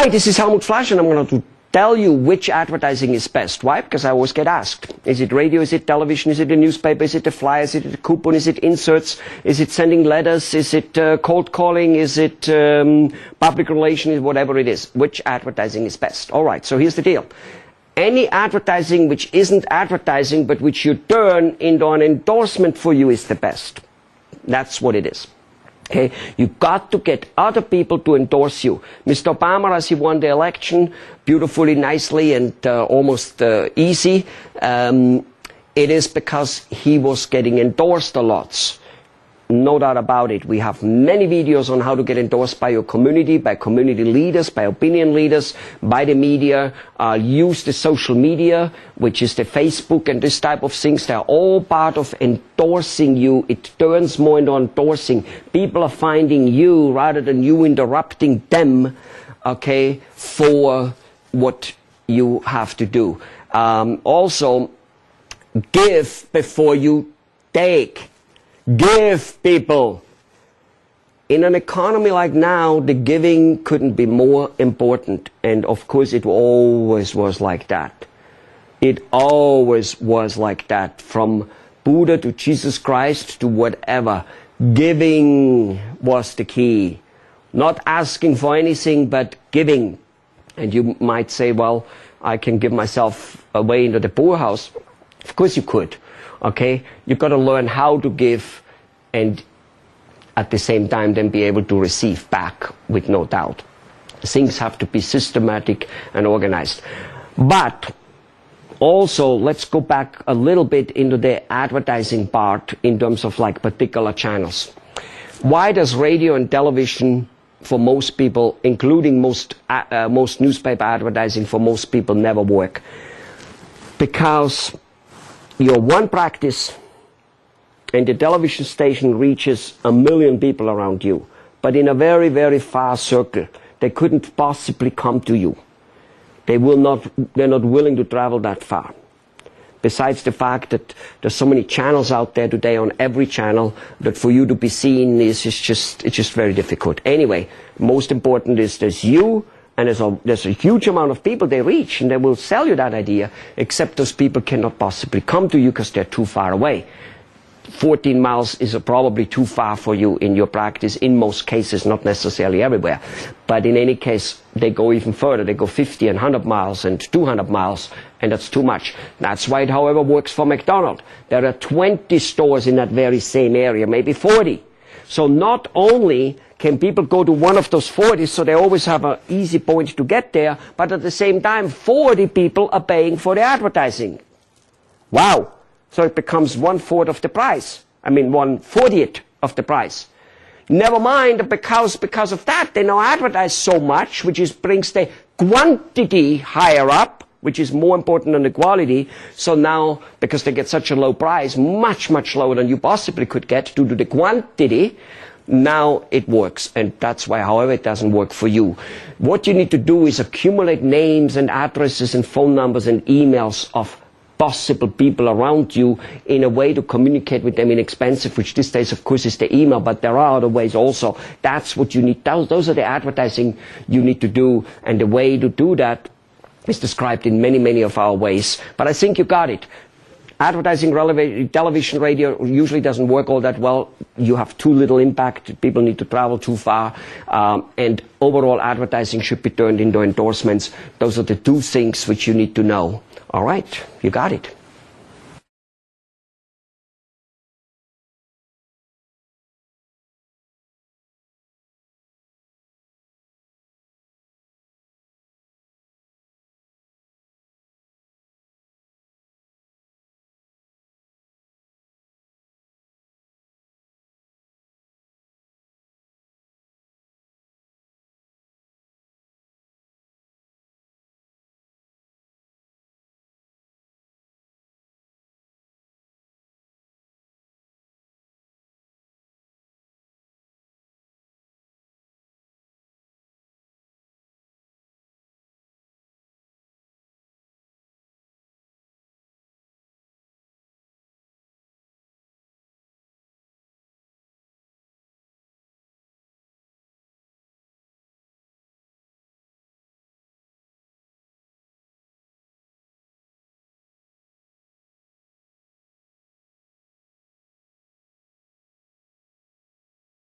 Hi, this is Helmut Flasch, and I'm going to tell you which advertising is best. Why? Because I always get asked. Is it radio? Is it television? Is it a newspaper? Is it a flyer? Is it a coupon? Is it inserts? Is it sending letters? Is it cold calling? Is it public relations? Whatever it is. Which advertising is best? All right, so here's the deal. Any advertising which isn't advertising but which you turn into an endorsement for you is the best. That's what it is. Okay, you got to get other people to endorse you. Mr. Obama, as he won the election beautifully, nicely, and almost easy, it is because he was getting endorsed a lot. No doubt about it. We have many videos on how to get endorsed by your community, by community leaders, by opinion leaders, by the media. Use the social media, which is the Facebook and this type of things. They're all part of endorsing you. It turns more into endorsing. People are finding you rather than you interrupting them, okay, for what you have to do. Also, give before you take. Give, people. In an economy like now, the giving couldn't be more important. And of course, it always was like that. It always was like that. From Buddha to Jesus Christ to whatever. Giving was the key. Not asking for anything, but giving. And you might say, well, I can give myself away into the poorhouse. Of course you could. Okay, you've got to learn how to give and at the same time then be able to receive back with no doubt. Things have to be systematic and organized. But also, let's go back a little bit into the advertising part in terms of like particular channels. Why does radio and television for most people, including most newspaper advertising for most people, never work? Because your one practice and the television station reaches 1 million people around you, but in a very, very far circle. They couldn't possibly come to you. They're not willing to travel that far. Besides the fact that there's so many channels out there today on every channel that for you to be seen it's just very difficult. Anyway, most important is there's you. And there's a huge amount of people they reach, and they will sell you that idea, except those people cannot possibly come to you because they're too far away. 14 miles is probably too far for you in your practice, in most cases, not necessarily everywhere. But in any case, they go even further. They go 50 and 100 miles and 200 miles, and that's too much. That's why it, however, works for McDonald's. There are 20 stores in that very same area, maybe 40. So not only can people go to one of those 40, so they always have an easy point to get there, but at the same time, 40 people are paying for the advertising. Wow! So it becomes 1/4 of the price. I mean, 1/40th of the price. Never mind, because of that, they now advertise so much, which brings the quantity higher up, which is more important than the quality. So now, because they get such a low price, much, much lower than you possibly could get due to the quantity, now it works. And that's why, however, it doesn't work for you. What you need to do is accumulate names and addresses and phone numbers and emails of possible people around you in a way to communicate with them inexpensive, which these days, of course, is the email, but there are other ways also. That's what you need. Those are the advertising you need to do, and the way to do that is described in many, many of our ways. But I think you got it. Advertising, television, radio usually doesn't work all that well. You have too little impact. People need to travel too far. And overall advertising should be turned into endorsements. Those are the two things which you need to know. All right, you got it.